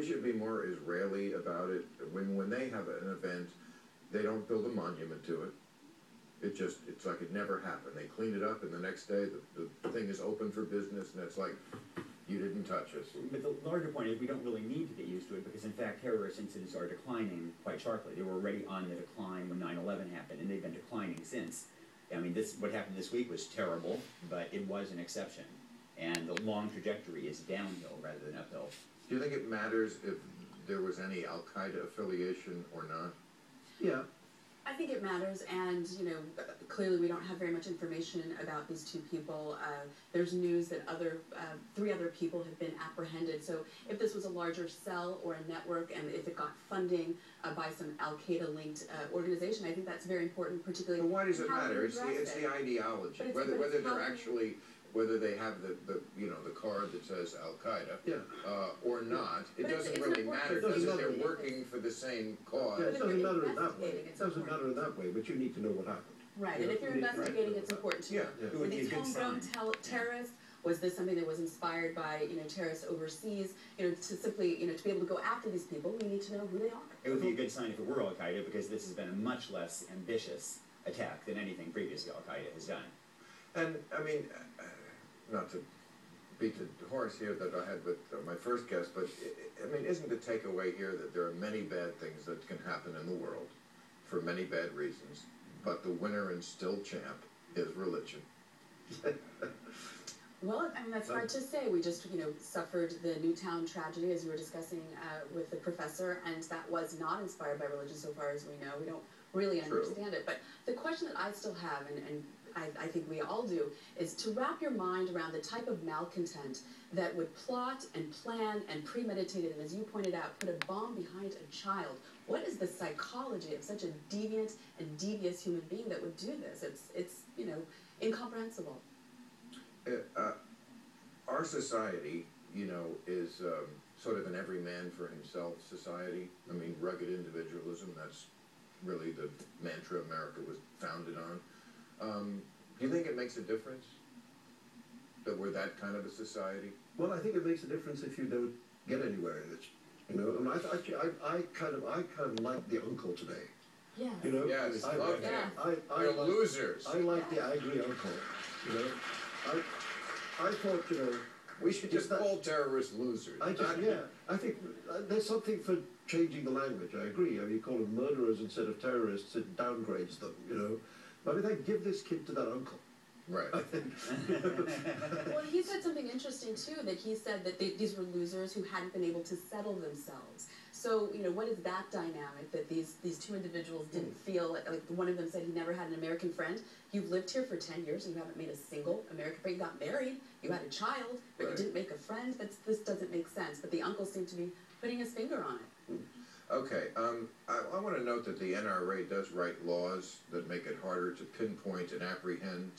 we should be more Israeli about it? When they have an event, they don't build a monument to it. It's like it never happened. They clean it up, and the next day the thing is open for business, and it's like, you didn't touch us. But the larger point is we don't really need to get used to it because, in fact, terrorist incidents are declining quite sharply. They were already on the decline when 9/11 happened, and they've been declining since. I mean, what happened this week was terrible, but it was an exception. And the long trajectory is downhill rather than uphill. Do you think it matters if there was any Al-Qaeda affiliation or not? Yeah. I think it matters, and clearly we don't have very much information about these two people. There's news that 3 other people have been apprehended. So if this was a larger cell or a network, and if it got funding by some Al-Qaeda-linked organization, I think that's very important, particularly. But why does it matter? It's the ideology, whether they're actually. Whether they have the card that says Al-Qaeda or not, it doesn't really matter because they're working for the same cause. Yeah, it doesn't matter in that way. It doesn't matter in that way, but you need to know what happened. Right, and if you're investigating, it's important to know. Were these homegrown terrorists? Was this something that was inspired by terrorists overseas? To simply to be able to go after these people, we need to know who they are. It would be a good sign if it were Al-Qaeda because this has been a much less ambitious attack than anything previously Al-Qaeda has done. And I mean, not to beat the horse here that I had with my first guest, but I mean, isn't the takeaway here that there are many bad things that can happen in the world for many bad reasons, but the winner and still champ is religion? Well, I mean, that's hard to say. We just, suffered the Newtown tragedy, as you were discussing with the professor, and that was not inspired by religion so far as we know. We don't really understand it. But the question that I still have, and I think we all do, is to wrap your mind around the type of malcontent that would plot and plan and premeditate it, and as you pointed out, put a bomb behind a child. What is the psychology of such a deviant and devious human being that would do this? It's incomprehensible. Our society, is sort of an every man for himself society. I mean, rugged individualism, that's really the mantra America was founded on. Do you think it makes a difference that we're that kind of a society? Well, I think it makes a difference if you don't get anywhere in it. And I kind of like the uncle today. Yeah. Yes, I love him. They're losers. I like the angry uncle. I thought we should just call terrorists losers. I think there's something for changing the language. I agree. I mean, you call them murderers instead of terrorists. It downgrades them. But I think give this kid to that uncle. Right. I think. Well, he said something interesting, too, that he said that these were losers who hadn't been able to settle themselves. So, what is that dynamic, that these two individuals didn't feel, like one of them said he never had an American friend. You've lived here for 10 years and you haven't made a single American friend. You got married, you had a child, but you didn't make a friend. This doesn't make sense. But the uncle seemed to be putting his finger on it. Okay, I want to note that the NRA does write laws that make it harder to pinpoint and apprehend